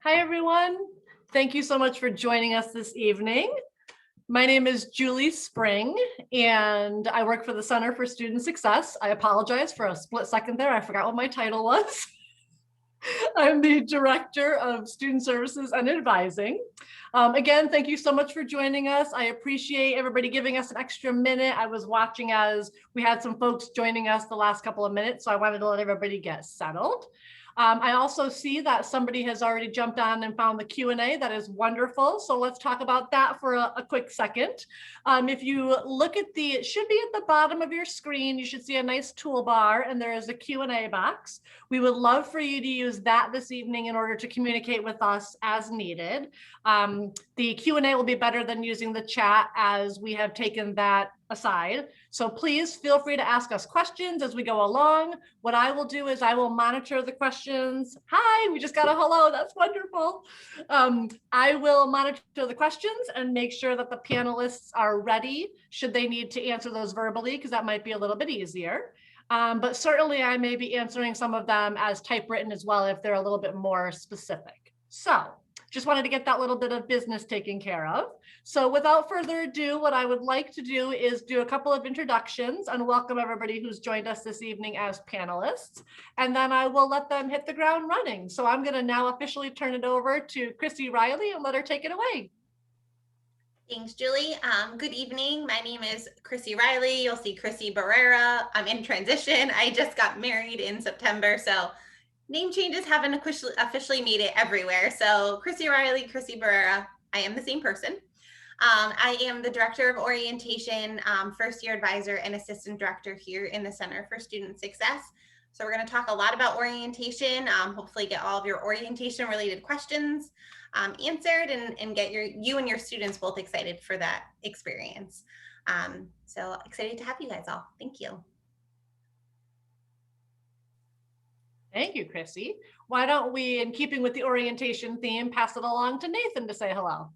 Hi, everyone. Thank you so much for joining us this evening. My name is Julie Spring, and I work for the Center for Student Success. I apologize for a split second there. I forgot what my title was. I'm the Director of Student Services and Advising. Again, thank you so much for joining us. I appreciate everybody giving us an extra minute. I was watching as we had some folks joining us the last couple of minutes, so I wanted to let everybody get settled. I also see that somebody has already jumped on and found the Q&A. That is wonderful. So let's talk about that for a quick second. If you look at it should be at the bottom of your screen. You should see a nice toolbar, and there is a Q&A box. We would love for you to use that this evening in order to communicate with us as needed. The Q&A will be better than using the chat, as we have taken that aside. So please feel free to ask us questions as we go along. What I will do is I will monitor the questions. Hi, we just got a hello. That's wonderful. I will monitor the questions and make sure that the panelists are ready should they need to answer those verbally, because that might be a little bit easier. But certainly I may be answering some of them as typewritten as well if they're a little bit more specific. So just wanted to get that little bit of business taken care of. So without further ado, what I would like to do is do a couple of introductions and welcome everybody who's joined us this evening as panelists. And then I will let them hit the ground running. So I'm going to now officially turn it over to Chrissy Riley and let her take it away. Thanks, Julie. Good evening. My name is Chrissy Riley. You'll see Chrissy Barrera. I'm in transition. I just got married in September, so name changes haven't officially made it everywhere. So Chrissy Riley, Chrissy Barrera, I am the same person. I am the Director of Orientation, First Year Advisor, and Assistant Director here in the Center for Student Success. So we're going to talk a lot about orientation, hopefully get all of your orientation related questions answered and get you and your students both excited for that experience. So excited to have you guys all. Thank you. Thank you, Chrissy. Why don't we, in keeping with the orientation theme, pass it along to Nathan to say hello.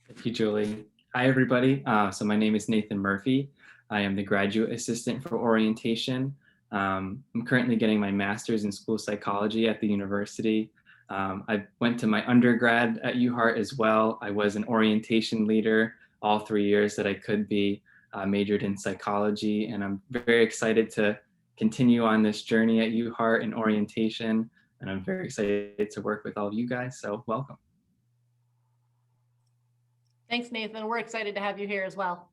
Thank you, Julie. Hi, everybody. So my name is Nathan Murphy. I am the Graduate Assistant for Orientation. I'm currently getting my master's in school psychology at the university. I went to my undergrad at UHart as well. I was an orientation leader all 3 years that I could be, majored in psychology, and I'm very excited to continue on this journey at UHart in orientation, and I'm very excited to work with all of you guys, so welcome. Thanks, Nathan. We're excited to have you here as well.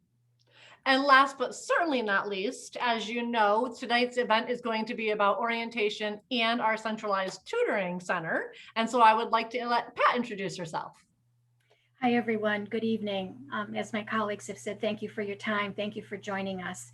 And last but certainly not least, as you know, tonight's event is going to be about orientation and our centralized tutoring center. And so I would like to let Pat introduce herself. Hi, everyone. Good evening. As my colleagues have said, thank you for your time. Thank you for joining us.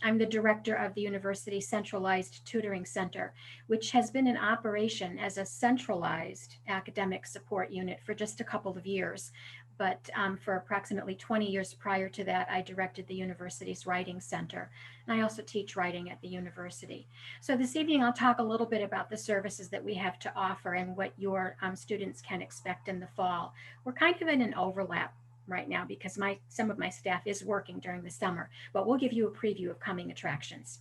I'm the director of the University Centralized Tutoring Center, which has been in operation as a centralized academic support unit for just a couple of years. But for approximately 20 years prior to that, I directed the university's writing center. And I also teach writing at the university. So this evening, I'll talk a little bit about the services that we have to offer and what your students can expect in the fall. We're kind of in an overlap right now because some of my staff is working during the summer, but we'll give you a preview of coming attractions.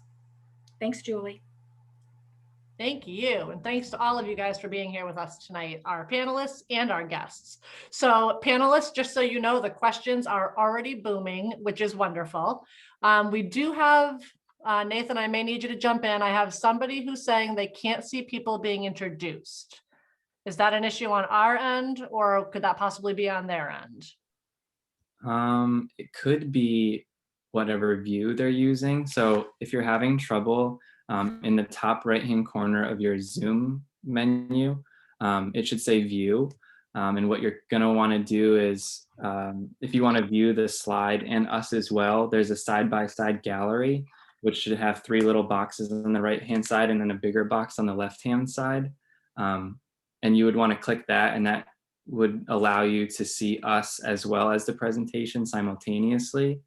Thanks, Julie. Thank you. And thanks to all of you guys for being here with us tonight, our panelists and our guests. So panelists, just so you know, the questions are already booming, which is wonderful. We do have, Nathan, I may need you to jump in. I have somebody who's saying they can't see people being introduced. Is that an issue on our end, or could that possibly be on their end? It could be whatever view they're using. So if you're having trouble, in the top right-hand corner of your Zoom menu, it should say view. And what you're gonna wanna do is, if you wanna view the slide and us as well, there's a side-by-side gallery, which should have 3 little boxes on the right-hand side and then a bigger box on the left-hand side. And you would wanna click that, and that would allow you to see us as well as the presentation simultaneously.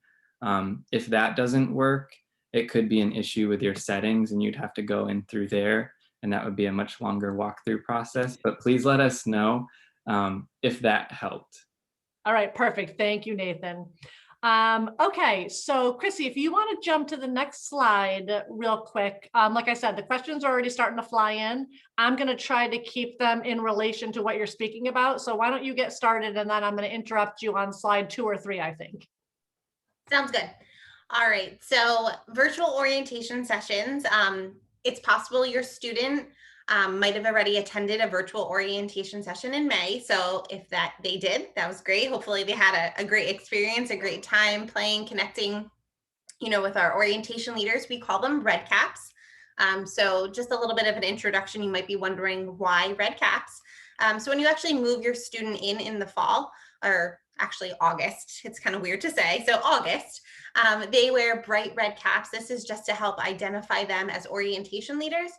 If that doesn't work, it could be an issue with your settings and you'd have to go in through there, and that would be a much longer walkthrough process, but please let us know if that helped. All right, perfect. Thank you, Nathan. Okay, so Chrissy, if you want to jump to the next slide real quick, like I said, the questions are already starting to fly in. I'm going to try to keep them in relation to what you're speaking about. So why don't you get started, and then I'm going to interrupt you on slide 2 or 3, I think. Sounds good. All right, so virtual orientation sessions. It's possible your student might have already attended a virtual orientation session in May. So if they did, that was great. Hopefully they had a great experience, a great time playing, connecting, with our orientation leaders. We call them red caps. So just a little bit of an introduction. You might be wondering why red caps. So when you actually move your student in the fall, or actually August, it's kind of weird to say. So August, they wear bright red caps. This is just to help identify them as orientation leaders.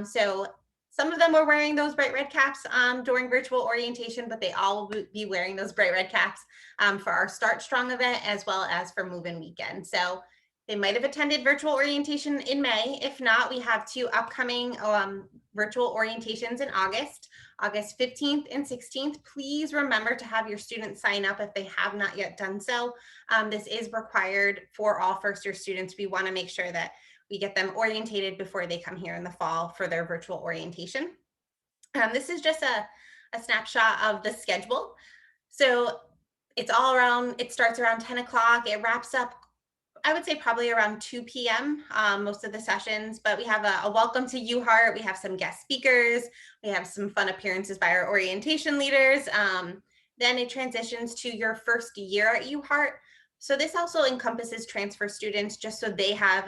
So some of them were wearing those bright red caps during virtual orientation, but they all will be wearing those bright red caps for our Start Strong event, as well as for Move-In Weekend. So they might have attended virtual orientation in May. If not, we have 2 upcoming virtual orientations in August 15th and 16th. Please remember to have your students sign up if they have not yet done so. This is required for all first-year students. We want to make sure that we get them orientated before they come here in the fall for their virtual orientation. This is just a snapshot of the schedule. So it starts around 10 o'clock. It wraps up, I would say, probably around 2 p.m. Most of the sessions, but we have a welcome to UHart. We have some guest speakers. We have some fun appearances by our orientation leaders. Then it transitions to your first year at UHart. So this also encompasses transfer students, just so they have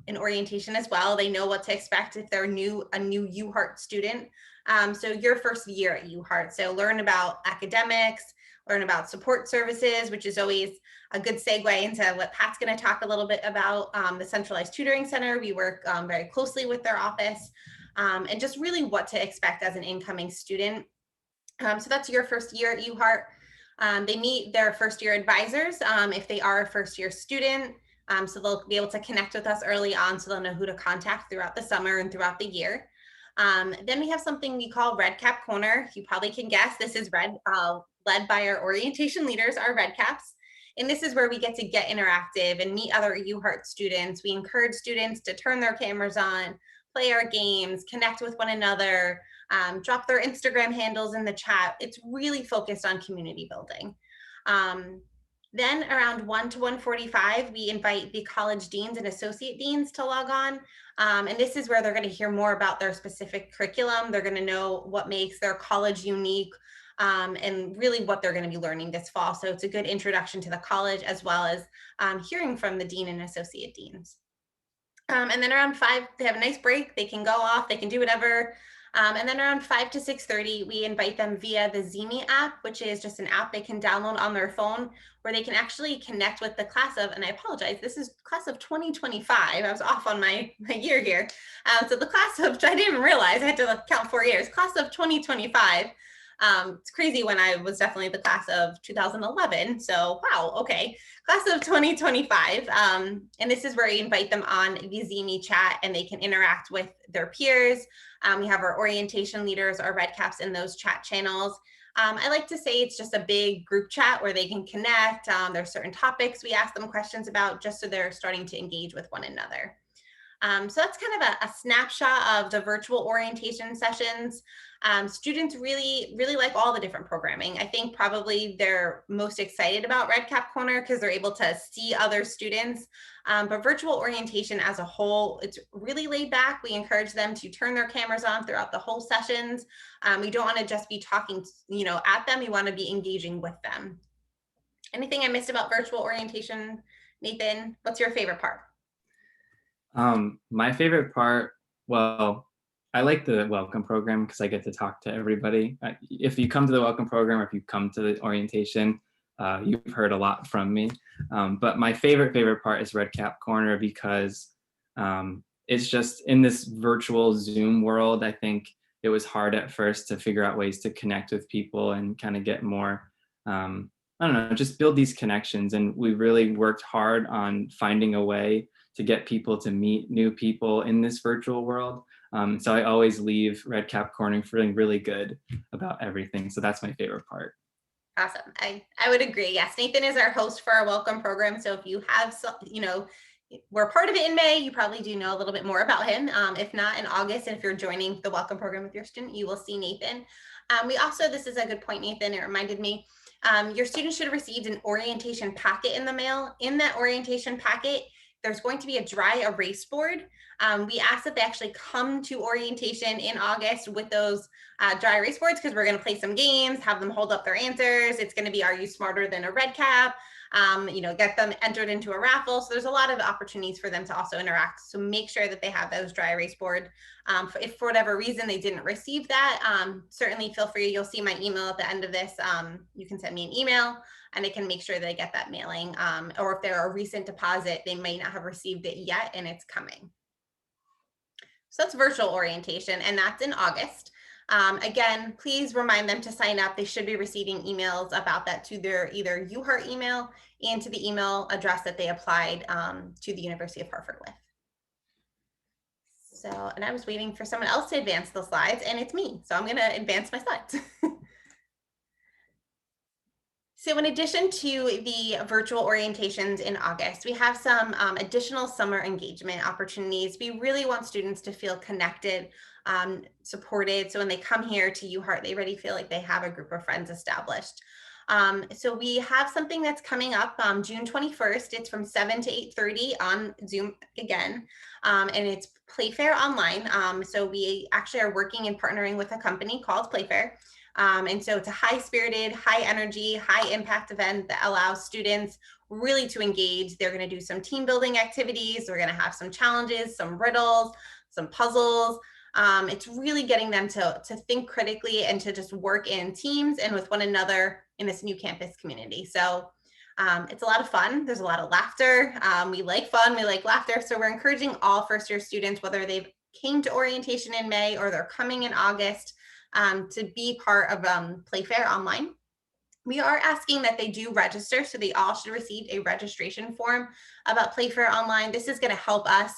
an orientation as well. They know what to expect if they're a new UHart student. So your first year at UHart. So learn about academics, learn about support services, which is always a good segue into what Pat's going to talk a little bit about. The Centralized Tutoring Center. We work very closely with their office, and just really what to expect as an incoming student. So that's your first year at UHart. They meet their first year advisors if they are a first year student. So they'll be able to connect with us early on, so they'll know who to contact throughout the summer and throughout the year. Then we have something we call Red Cap Corner. You probably can guess this is led by our orientation leaders, our Red Caps. And this is where we get interactive and meet other UHart students. We encourage students to turn their cameras on, play our games, connect with one another, drop their Instagram handles in the chat. It's really focused on community building. Then around 1 to 1:45, we invite the college deans and associate deans to log on. And this is where they're going to hear more about their specific curriculum. They're going to know what makes their college unique, and really what they're going to be learning this fall. So it's a good introduction to the college, as well as hearing from the dean and associate deans. And then around 5, they have a nice break. They can go off, they can do whatever. And then around 5 to 6:30, we invite them via the Zemi app, which is just an app they can download on their phone, where they can actually connect with the class of, and I apologize, this is class of 2025. I was off on my year here. So the class of, I didn't even realize I had to count 4 years, class of 2025. It's crazy when I was definitely the class of 2011. So wow, okay, class of 2025. And this is where you invite them on the Zemi chat, and they can interact with their peers. We have our orientation leaders, our red caps, in those chat channels. I like to say it's just a big group chat where they can connect. There's certain topics we ask them questions about, just so they're starting to engage with one another. So that's kind of a snapshot of the virtual orientation sessions. Students really like all the different programming. I think probably they're most excited about Red Cap Corner because they're able to see other students. But virtual orientation as a whole, it's really laid back. We encourage them to turn their cameras on throughout the whole sessions. We don't want to just be talking, at them. We want to be engaging with them. Anything I missed about virtual orientation, Nathan? What's your favorite part? My favorite part, well, I like the welcome program because I get to talk to everybody. If you come to the welcome program, or if you come to the orientation, you've heard a lot from me. But my favorite part is Red Cap Corner, because it's just, in this virtual Zoom world, I think it was hard at first to figure out ways to connect with people and kind of get more, I don't know, just build these connections. And we really worked hard on finding a way to get people to meet new people in this virtual world. So I always leave Red Cap Corner feeling really good about everything. So that's my favorite part. Awesome. I would agree. Yes, Nathan is our host for our welcome program. So if you have, we're part of it in May, you probably do know a little bit more about him. If not, in August, and if you're joining the welcome program with your student, you will see Nathan. We also, this is a good point, Nathan, it reminded me, your student should have received an orientation packet in the mail. In that orientation packet, there's going to be a dry erase board. We ask that they actually come to orientation in August with those dry erase boards, because we're going to play some games, have them hold up their answers. It's going to be, are you smarter than a red cap? Get them entered into a raffle. So there's a lot of opportunities for them to also interact. So make sure that they have those dry erase board. If for whatever reason they didn't receive that, certainly feel free. You'll see my email at the end of this. You can send me an email and I can make sure they get that mailing. Or if they're a recent deposit, they may not have received it yet and it's coming. So that's virtual orientation, and that's in August. Again, please remind them to sign up. They should be receiving emails about that to their either UHart email and to the email address that they applied to the University of Hartford with. So, and I was waiting for someone else to advance the slides, and it's me. So I'm going to advance my slides. So in addition to the virtual orientations in August, we have some additional summer engagement opportunities. We really want students to feel connected, supported. So when they come here to UHart, they already feel like they have a group of friends established. So we have something that's coming up June 21st. It's from 7 to 8:30 on Zoom again, and it's Playfair Online. So we actually are working and partnering with a company called Playfair. And so it's a high-spirited, high-energy, high-impact event that allows students really to engage. They're going to do some team building activities. We're going to have some challenges, some riddles, some puzzles. It's really getting them to think critically and to just work in teams and with one another in this new campus community. So it's a lot of fun. There's a lot of laughter. We like fun. We like laughter. So we're encouraging all first-year students, whether they've came to orientation in May or they're coming in August, to be part of Playfair Online. We are asking that they do register, so they all should receive a registration form about Playfair Online. This is going to help us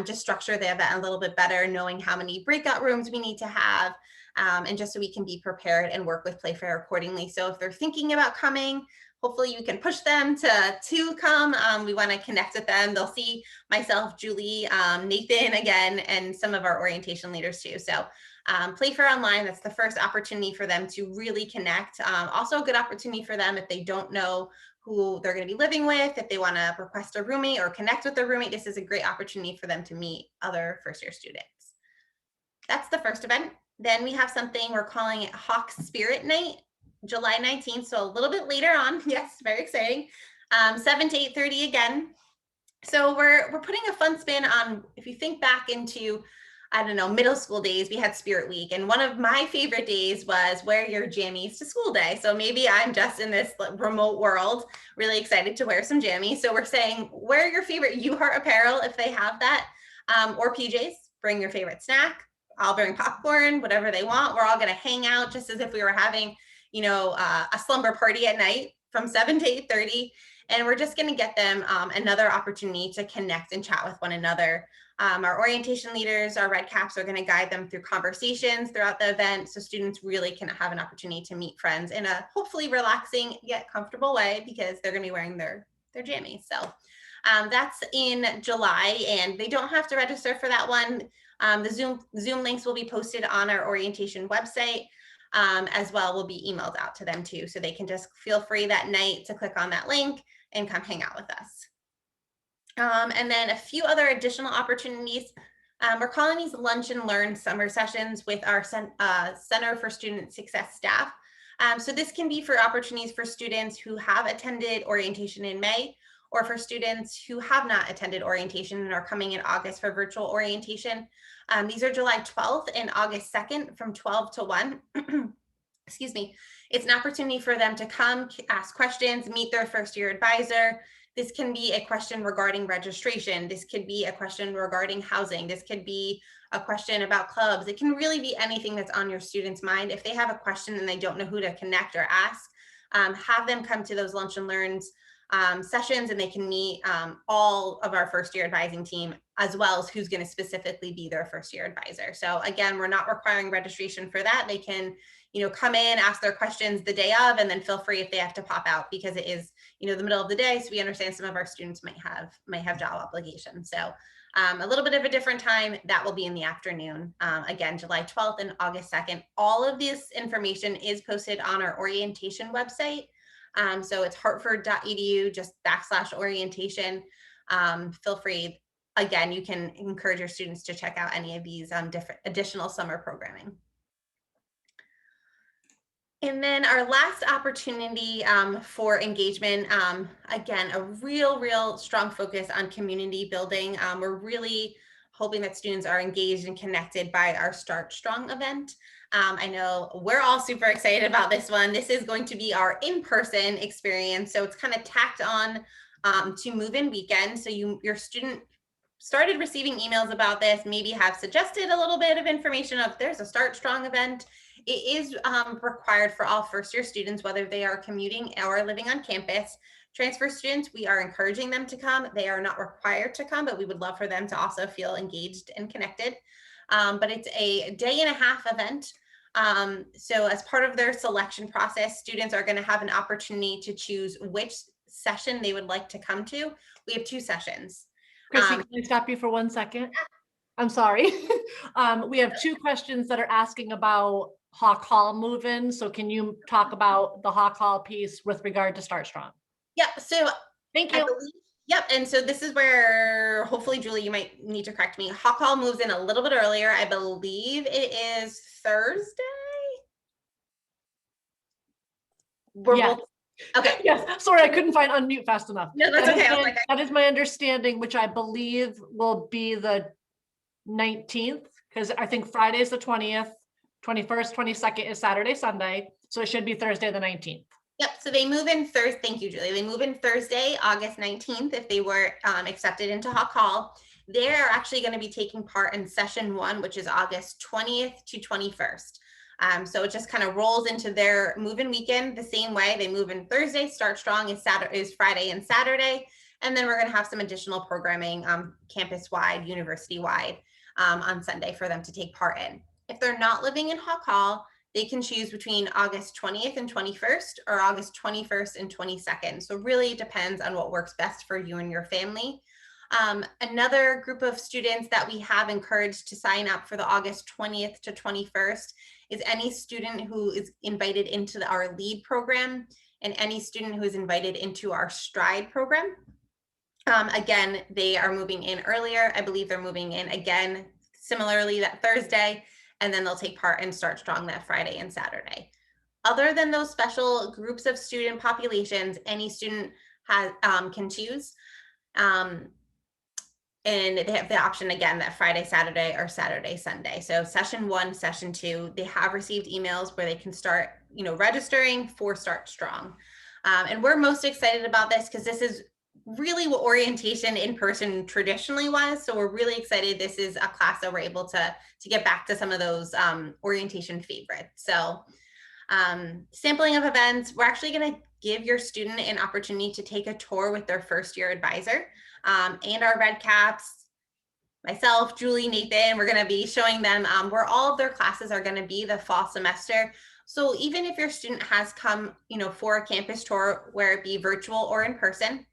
just structure the event a little bit better, knowing how many breakout rooms we need to have, and just so we can be prepared and work with Playfair accordingly. So if they're thinking about coming, hopefully you can push them to come. We want to connect with them. They'll see myself, Julie, Nathan again, and some of our orientation leaders too. So Playfair Online, that's the first opportunity for them to really connect. Also a good opportunity for them if they don't know who they're going to be living with, if they want to request a roommate or connect with their roommate. This is a great opportunity for them to meet other first-year students. That's the first event. Then we have something we're calling it Hawk Spirit Night, July 19th, so a little bit later on. Yes, very exciting. 7 to 8:30 again. So we're putting a fun spin on, if you think back into, I don't know, middle school days, we had Spirit Week. And one of my favorite days was wear your jammies to school day. So maybe I'm just in this remote world, really excited to wear some jammies. So we're saying, wear your favorite UHart apparel if they have that, or PJs, bring your favorite snack. I'll bring popcorn, whatever they want. We're all going to hang out just as if we were having, a slumber party at night from 7 to 8:30. And we're just going to get them another opportunity to connect and chat with one another. Our orientation leaders, our red caps, are going to guide them through conversations throughout the event, so students really can have an opportunity to meet friends in a hopefully relaxing yet comfortable way, because they're going to be wearing their jammies. So that's in July, and they don't have to register for that one. The Zoom links will be posted on our orientation website. As well, will be emailed out to them too, so they can just feel free that night to click on that link and come hang out with us. And then a few other additional opportunities. We're calling these Lunch and Learn summer sessions with our Center for Student Success staff. So this can be for opportunities for students who have attended orientation in May, or for students who have not attended orientation and are coming in August for virtual orientation. These are July 12th and August 2nd from 12 to 1. Excuse me. It's an opportunity for them to come, ask questions, meet their first year advisor. This can be a question regarding registration. This could be a question regarding housing. This could be a question about clubs. It can really be anything that's on your student's mind. If they have a question and they don't know who to connect or ask, have them come to those Lunch and Learns sessions, and they can meet all of our first year advising team, as well as who's going to specifically be their first year advisor. So again, we're not requiring registration for that. They can, come in, ask their questions the day of, and then feel free if they have to pop out, because it is, the middle of the day. So we understand some of our students might have job obligations. So a little bit of a different time. That will be in the afternoon. Again, July 12th and August 2nd. All of this information is posted on our orientation website. So it's hartford.edu, just /orientation. Feel free. Again, you can encourage your students to check out any of these different additional summer programming. And then our last opportunity for engagement, again, a real strong focus on community building. We're really hoping that students are engaged and connected by our Start Strong event. I know we're all super excited about this one. This is going to be our in-person experience. So it's kind of tacked on to move-in weekend. So your student started receiving emails about this, maybe have suggested a little bit of information of there's a Start Strong event. It is required for all first-year students, whether they are commuting or living on campus. Transfer students, we are encouraging them to come. They are not required to come, but we would love for them to also feel engaged and connected. But it's a day-and-a-half event. So as part of their selection process, students are going to have an opportunity to choose which session they would like to come to. We have 2 sessions. Chrissy, can I stop you for 1 second? I'm sorry. We have 2 questions that are asking about Hawk Hall move-in. So can you talk about the Hawk Hall piece with regard to Start Strong? Yeah, so Thank you. Yep, and so this is where hopefully, Julie, you might need to correct me. Hawk Hall moves in a little bit earlier. I believe it is Thursday. Yes. Okay. Yes. Sorry, I couldn't find unmute fast enough. No, that's okay. That is my understanding, which I believe will be the 19th, because I think Friday is the 20th, 21st, 22nd is Saturday, Sunday. So it should be Thursday, the 19th. Yep, so they move in Thursday. Thank you, Julie. They move in Thursday, August 19th, if they were accepted into Hawk Hall. They're actually going to be taking part in session 1, which is August 20th to 21st. So it just kind of rolls into their move-in weekend the same way. They move in Thursday, Start Strong is Friday and Saturday. And then we're going to have some additional programming campus-wide, university-wide on Sunday for them to take part in. If they're not living in Hawk Hall, they can choose between August 20th and 21st or August 21st and 22nd. So really depends on what works best for you and your family. Another group of students that we have encouraged to sign up for the August 20th to 21st is any student who is invited into our LEAD program and any student who is invited into our STRIDE program. Again, they are moving in earlier. I believe they're moving in again, similarly that Thursday, and then they'll take part in Start Strong that Friday and Saturday. Other than those special groups of student populations, any student has can choose. And they have the option again that Friday, Saturday, or Saturday, Sunday. So session 1, session 2, they have received emails where they can start, registering for Start Strong. And we're most excited about this because this is really what orientation in person traditionally was. So we're really excited. This is a class that we're able to get back to some of those orientation favorites. So sampling of events, we're actually going to give your student an opportunity to take a tour with their first year advisor and our red caps, myself, Julie, Nathan. We're going to be showing them where all of their classes are going to be the fall semester. So even if your student has come, for a campus tour, where it be virtual or in person,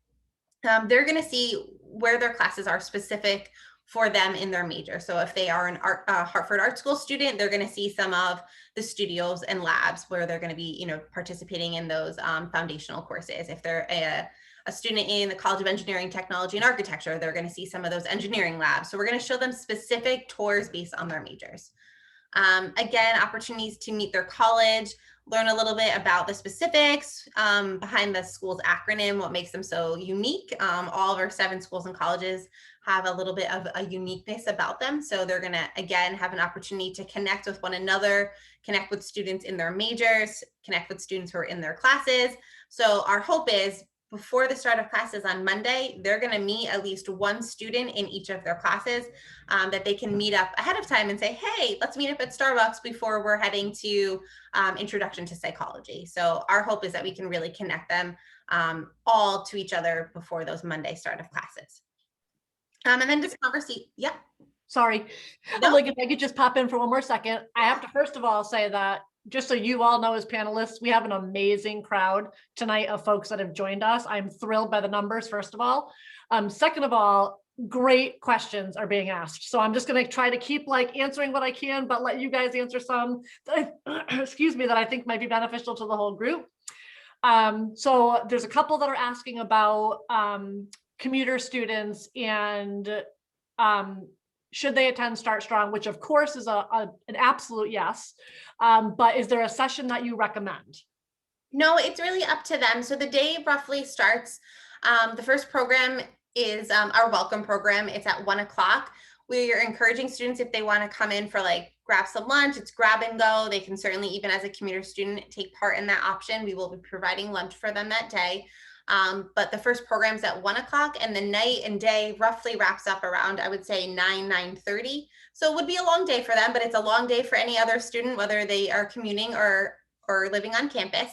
they're going to see where their classes are specific for them in their major. So if they are an Hartford Art School student, they're going to see some of the studios and labs where they're going to be, participating in those foundational courses. If they're a student in the College of Engineering, Technology, and Architecture, they're going to see some of those engineering labs. So we're going to show them specific tours based on their majors. Again, opportunities to meet their college, learn a little bit about the specifics behind the school's acronym, what makes them so unique. All of our 7 schools and colleges have a little bit of a uniqueness about them. So they're going to, again, have an opportunity to connect with one another, connect with students in their majors, connect with students who are in their classes. So our hope is before the start of classes on Monday, they're going to meet at least one student in each of their classes that they can meet up ahead of time and say, hey, let's meet up at Starbucks before we're heading to Introduction to Psychology. So our hope is that we can really connect them all to each other before those Monday start of classes. And then just conversation. Yeah. Sorry. No. Like, if I could just pop in for one more second, I have to first of all say that just so you all know as panelists, we have an amazing crowd tonight of folks that have joined us. I'm thrilled by the numbers, first of all. Second of all, great questions are being asked. So I'm just going to try to keep like answering what I can, but let you guys answer some, excuse me, that I think might be beneficial to the whole group. So there's a couple that are asking about commuter students and should they attend Start Strong, which of course is an absolute yes. But is there a session that you recommend? No, it's really up to them. So the day roughly starts, the first program is our welcome program. It's at 1 o'clock. We are encouraging students, if they want to come in for like grab some lunch, it's grab and go. They can certainly, even as a commuter student, take part in that option. We will be providing lunch for them that day. But the first program's at 1 o'clock, and the night and day roughly wraps up around, I would say 9:30. So it would be a long day for them, but it's a long day for any other student, whether they are commuting or living on campus.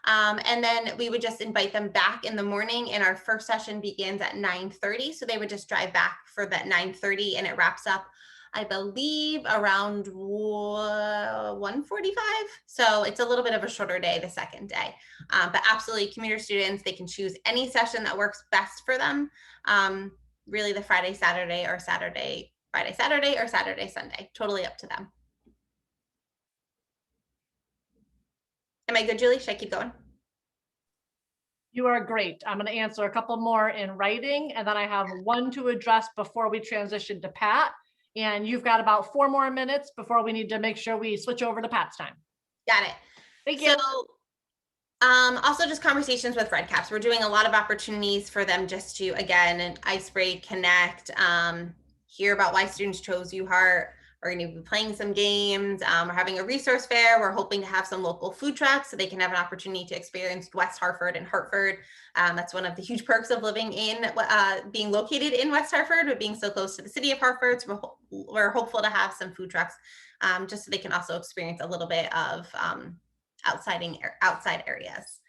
And then we would just invite them back in the morning, and our first session begins at 9:30. So they would just drive back for that 9:30, and it wraps up, I believe, around 1:45. So it's a little bit of a shorter day the second day. But absolutely, commuter students, they can choose any session that works best for them. Really the Friday, Saturday, or Saturday, Sunday, totally up to them. Am I good, Julie? Should I keep going? You are great. I'm going to answer a couple more in writing, and then I have one to address before we transition to Pat. And you've got about 4 more minutes before we need to make sure we switch over to Pat's time. Got it. Thank you. So, also just conversations with Red Caps. We're doing a lot of opportunities for them just to, again, ice break, connect, hear about why students chose UHart. We're going to be playing some games. We're having a resource fair. We're hoping to have some local food trucks so they can have an opportunity to experience West Hartford and Hartford. That's one of the huge perks of living in, being located in West Hartford, but being so close to the city of Hartford. So we're hopeful to have some food trucks just so they can also experience a little bit of outside areas.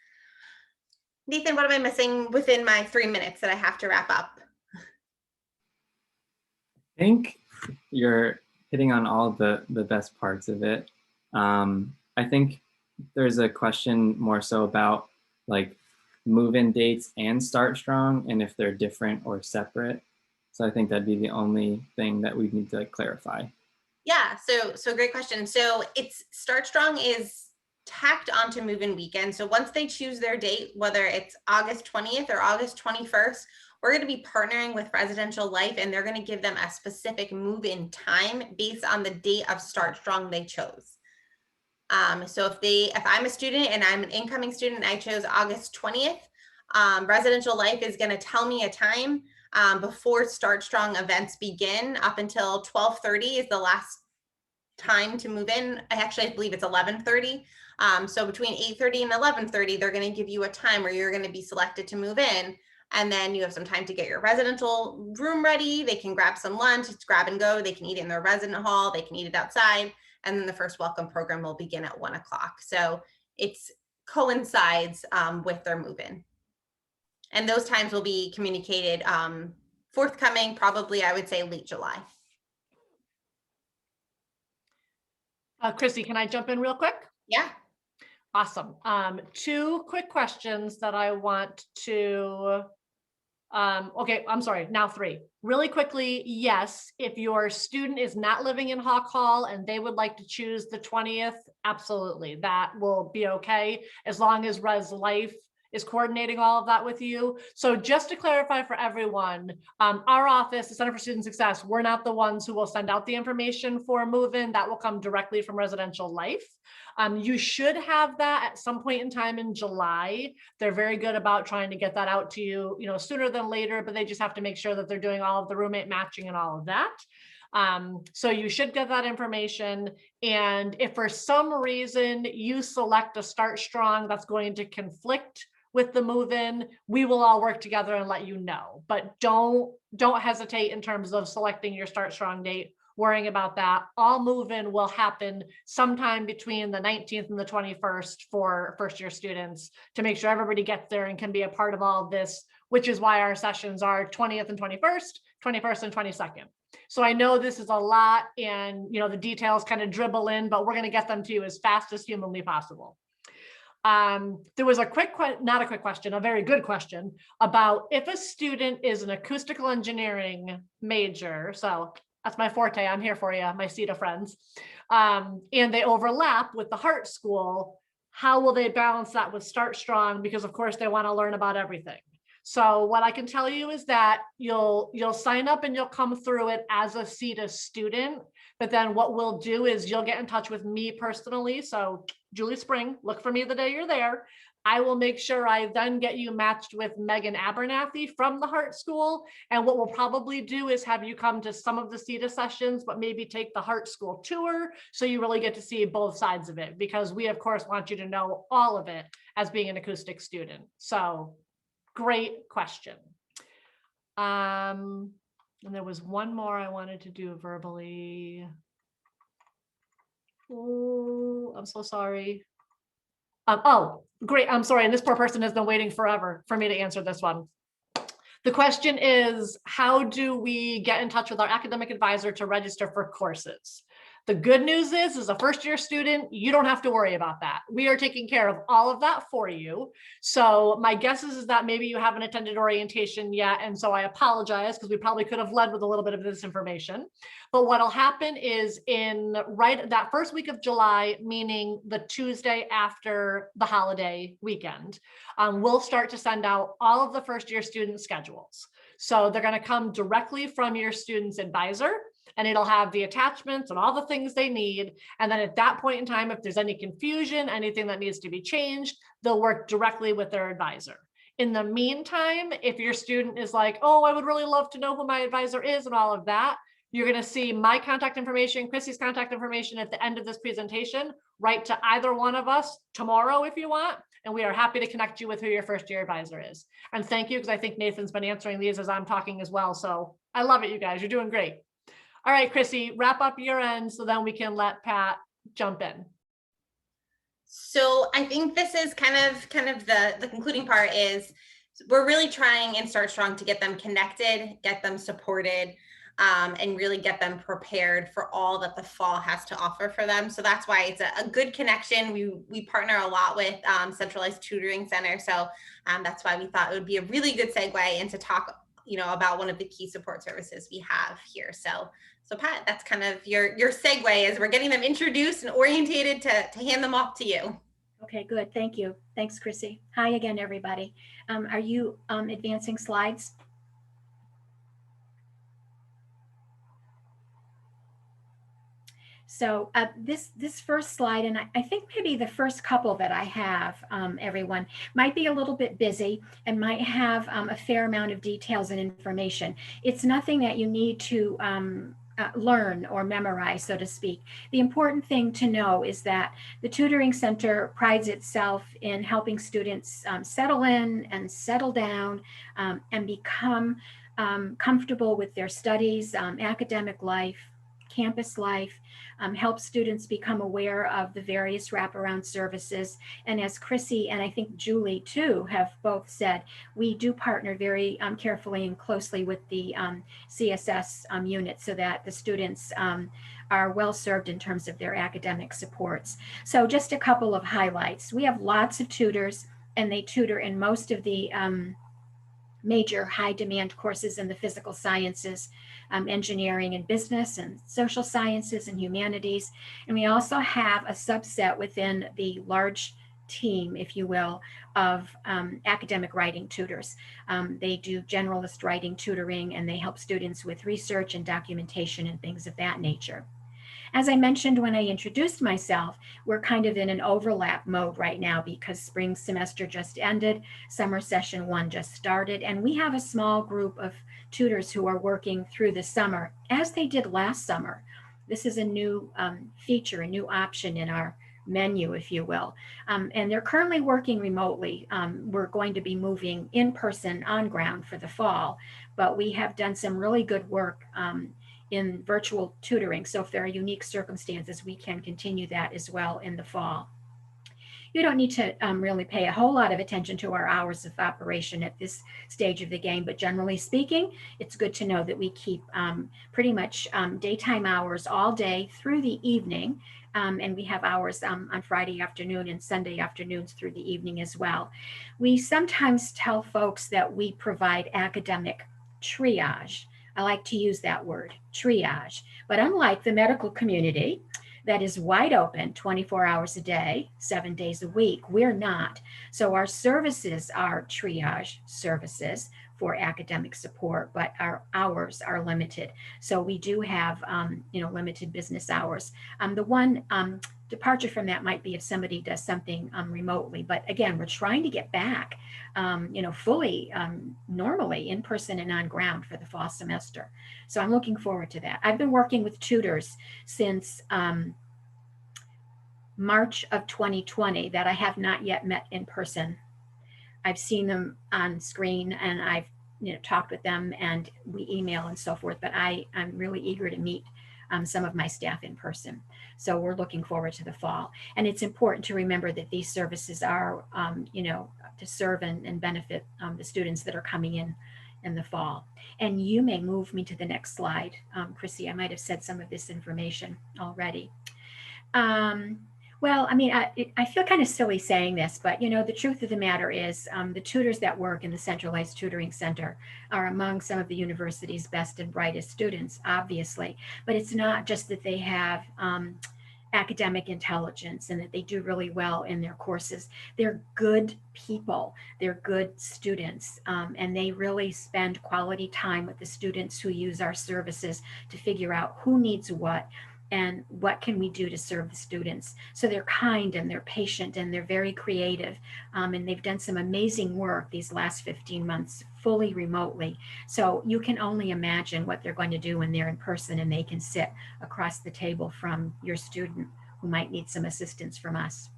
Nathan, what am I missing within my 3 minutes that I have to wrap up? I think you're hitting on all the best parts of it. I think there's a question more so about like move-in dates and Start Strong, and if they're different or separate. So I think that'd be the only thing that we need to clarify. Yeah, so great question. So it's Start Strong is tacked onto move-in weekend. So once they choose their date, whether it's August 20th or August 21st, we're going to be partnering with Residential Life, and they're going to give them a specific move-in time based on the date of Start Strong they chose. So if I'm a student and I'm an incoming student and I chose August 20th, Residential Life is going to tell me a time before Start Strong events begin up until 12:30 is the last time to move in. I believe it's 11:30. So between 8:30 and 11:30, they're going to give you a time where you're going to be selected to move in. And then you have some time to get your residential room ready. They can grab some lunch, it's grab and go. They can eat it in their resident hall. They can eat it outside. And then the first welcome program will begin at 1 o'clock. So it coincides with their move-in. And those times will be communicated forthcoming, probably, I would say, late July. Chrissy, can I jump in real quick? Yeah. Awesome. 2 quick questions that I want to, okay, I'm sorry, now 3. Really quickly, yes, if your student is not living in Hawk Hall and they would like to choose the 20th, absolutely, that will be okay, as long as Res Life is coordinating all of that with you. So just to clarify for everyone, our office, the Center for Student Success, we're not the ones who will send out the information for move-in. That will come directly from Residential Life. You should have that at some point in time in July. They're very good about trying to get that out to you, sooner than later, but they just have to make sure that they're doing all of the roommate matching and all of that. So you should get that information. And if for some reason you select a Start Strong that's going to conflict with the move-in, we will all work together and let you know. But don't hesitate in terms of selecting your Start Strong date, worrying about that. All move-in will happen sometime between the 19th and the 21st for first-year students to make sure everybody gets there and can be a part of all of this which is why our sessions are 20th and 21st, 21st and 22nd. So I know this is a lot, and the details kind of dribble in, but we're going to get them to you as fast as humanly possible. There was a very good question about if a student is an acoustical engineering major. So that's my forte. I'm here for you, my CETA friends. And they overlap with the Hart School. How will they balance that with Start Strong? Because of course they want to learn about everything. So what I can tell you is that you'll sign up and you'll come through it as a CETA student. But then what we'll do is you'll get in touch with me personally. So Julie Spring, look for me the day you're there. I will make sure I then get you matched with Megan Abernathy from the Hart School. And what we'll probably do is have you come to some of the CETA sessions, but maybe take the Hart School tour. So you really get to see both sides of it, because we of course want you to know all of it as being an acoustic student. So great question. And there was one more I wanted to do verbally. Oh, I'm so sorry. Oh, great. I'm sorry. And this poor person has been waiting forever for me to answer this one. The question is, how do we get in touch with our academic advisor to register for courses? The good news is, as a first-year student, you don't have to worry about that. We are taking care of all of that for you. So my guess is that maybe you haven't attended orientation yet. And so I apologize, because we probably could have led with a little bit of this information. But what'll happen is right that first week of July, meaning the Tuesday after the holiday weekend, we'll start to send out all of the first-year student schedules. So they're going to come directly from your student's advisor, and it'll have the attachments and all the things they need. And then at that point in time, if there's any confusion, anything that needs to be changed, they'll work directly with their advisor. In the meantime, if your student is like, oh, I would really love to know who my advisor is and all of that, you're going to see my contact information, Chrissy's contact information at the end of this presentation. Write to either one of us tomorrow if you want, and we are happy to connect you with who your first year advisor is. And thank you, because I think Nathan's been answering these as I'm talking as well. So I love it, you guys. You're doing great. All right, Chrissy, wrap up your end so then we can let Pat jump in. So I think this is kind of the concluding part is we're really trying in Start Strong to get them connected, get them supported, and really get them prepared for all that the fall has to offer for them. So that's why it's a good connection. We partner a lot with Centralized Tutoring Center. So that's why we thought it would be a really good segue into talk about one of the key support services we have here. So Pat, that's kind of your segue as we're getting them introduced and orientated to hand them off to you. Okay, good. Thank you. Thanks, Chrissy. Hi again, everybody. Are you advancing slides? So this first slide, and I think maybe the first couple that I have, everyone, might be a little bit busy and might have a fair amount of details and information. It's nothing that you need to learn or memorize, so to speak. The important thing to know is that the Tutoring Center prides itself in helping students settle in and settle down and become comfortable with their studies, academic life, campus life, help students become aware of the various wraparound services. And as Chrissy and I think Julie too have both said, we do partner very carefully and closely with the CSS unit so that the students are well served in terms of their academic supports. So just a couple of highlights. We have lots of tutors, and they tutor in most of the major high demand courses in the physical sciences, engineering and business, and social sciences and humanities. And we also have a subset within the large team, if you will, of academic writing tutors. They do generalist writing tutoring, and they help students with research and documentation and things of that nature. As I mentioned when I introduced myself, we're kind of in an overlap mode right now because spring semester just ended, summer session 1 just started, and we have a small group of tutors who are working through the summer, as they did last summer. This is a new feature, a new option in our menu, if you will. And they're currently working remotely. We're going to be moving in person on ground for the fall, but we have done some really good work in virtual tutoring. So if there are unique circumstances, we can continue that as well in the fall. You don't need to really pay a whole lot of attention to our hours of operation at this stage of the game, but generally speaking, it's good to know that we keep pretty much daytime hours all day through the evening. And we have hours on Friday afternoon and Sunday afternoons through the evening as well. We sometimes tell folks that we provide academic triage. I like to use that word, triage. But unlike the medical community that is wide open 24 hours a day, 7 days a week, we're not. So our services are triage services for academic support, but our hours are limited. So we do have, limited business hours. The one departure from that might be if somebody does something remotely. But again, we're trying to get back, fully normally in person and on ground for the fall semester. So I'm looking forward to that. I've been working with tutors since March of 2020 that I have not yet met in person. I've seen them on screen and I've talked with them and we email and so forth, but I'm really eager to meet some of my staff in person. So we're looking forward to the fall. And it's important to remember that these services are, to serve and benefit the students that are coming in the fall. And you may move me to the next slide. Chrissy, I might have said some of this information already. Well, I mean, I feel kind of silly saying this, but the truth of the matter is the tutors that work in the Centralized Tutoring Center are among some of the university's best and brightest students, obviously. But it's not just that they have academic intelligence and that they do really well in their courses. They're good people, they're good students, and they really spend quality time with the students who use our services to figure out who needs what and what can we do to serve the students. So they're kind and they're patient and they're very creative. And they've done some amazing work these last 15 months fully remotely. So you can only imagine what they're going to do when they're in person and they can sit across the table from your student who might need some assistance from us.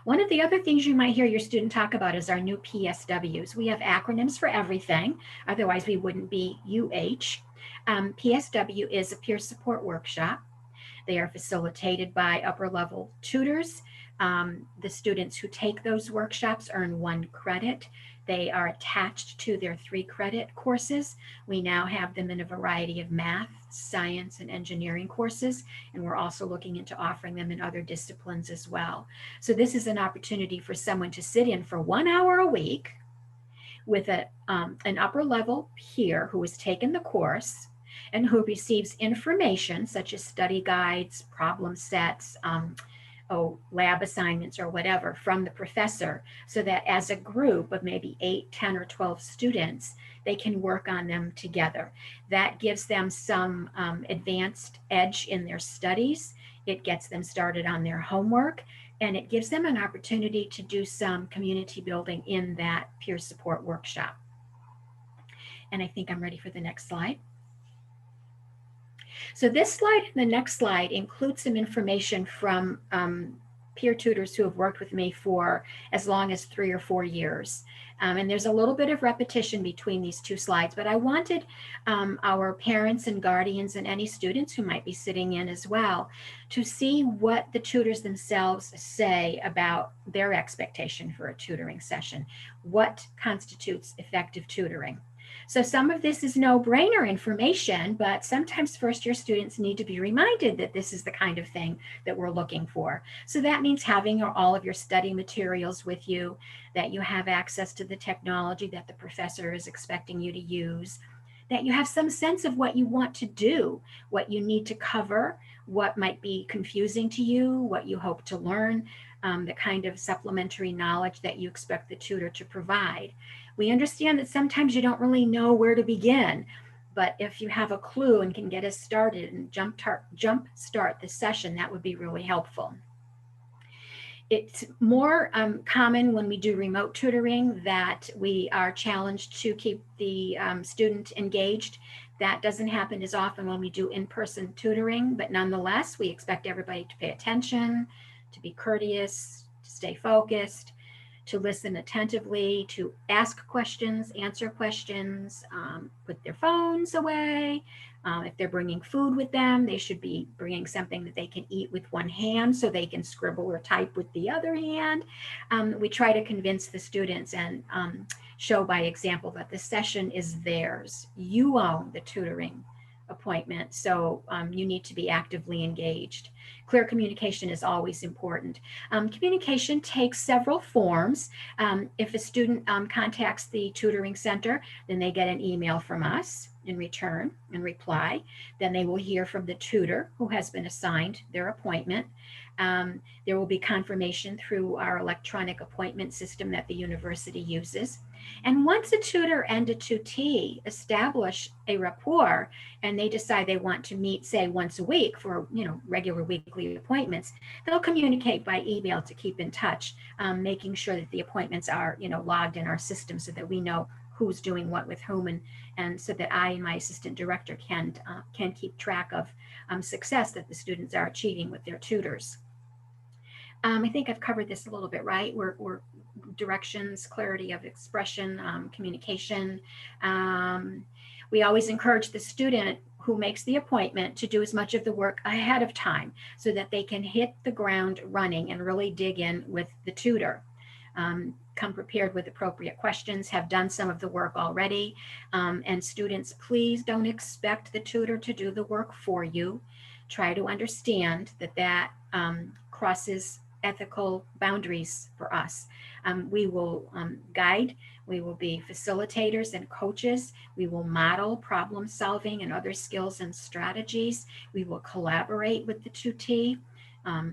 One of the other things you might hear your student talk about is our new PSWs. We have acronyms for everything, otherwise we wouldn't be UH. PSW is a peer support workshop. They are facilitated by upper level tutors. The students who take those workshops earn 1 credit. They are attached to their 3 credit courses. We now have them in a variety of math, science, and engineering courses, and we're also looking into offering them in other disciplines as well. So this is an opportunity for someone to sit in for 1 hour a week with an upper level peer who has taken the course and who receives information such as study guides, problem sets, lab assignments or whatever from the professor, so that as a group of maybe 8, 10, or 12 students, they can work on them together. That gives them some advanced edge in their studies. It gets them started on their homework, and it gives them an opportunity to do some community building in that peer support workshop. And I think I'm ready for the next slide. So this slide and the next slide include some information from peer tutors who have worked with me for as long as 3 or 4 years. And there's a little bit of repetition between these 2 slides, but I wanted our parents and guardians and any students who might be sitting in as well to see what the tutors themselves say about their expectation for a tutoring session. What constitutes effective tutoring? So some of this is no-brainer information, but sometimes first-year students need to be reminded that this is the kind of thing that we're looking for. So that means having all of your study materials with you, that you have access to the technology that the professor is expecting you to use, that you have some sense of what you want to do, what you need to cover, what might be confusing to you, what you hope to learn, the kind of supplementary knowledge that you expect the tutor to provide. We understand that sometimes you don't really know where to begin, but if you have a clue and can get us started and jump start the session, that would be really helpful. It's more common when we do remote tutoring that we are challenged to keep the student engaged. That doesn't happen as often when we do in-person tutoring, but nonetheless, we expect everybody to pay attention, to be courteous, to stay focused, to listen attentively, to ask questions, answer questions, put their phones away. If they're bringing food with them, they should be bringing something that they can eat with one hand so they can scribble or type with the other hand. We try to convince the students and show by example that the session is theirs. You own the tutoring appointment, so you need to be actively engaged. Clear communication is always important. Communication takes several forms. If a student contacts the tutoring center, then they get an email from us in return and reply. Then they will hear from the tutor who has been assigned their appointment. There will be confirmation through our electronic appointment system that the university uses. And once a tutor and a tutee establish a rapport and they decide they want to meet, say, once a week for regular weekly appointments, they'll communicate by email to keep in touch, making sure that the appointments are logged in our system so that we know who's doing what with whom, and so that I and my assistant director can keep track of success that the students are achieving with their tutors. I think I've covered this a little bit, right? We're directions, clarity of expression, communication. We always encourage the student who makes the appointment to do as much of the work ahead of time so that they can hit the ground running and really dig in with the tutor. Come prepared with appropriate questions, have done some of the work already. And students, please don't expect the tutor to do the work for you. Try to understand that crosses ethical boundaries for us. We will guide, we will be facilitators and coaches, we will model problem solving and other skills and strategies, we will collaborate with the tutee,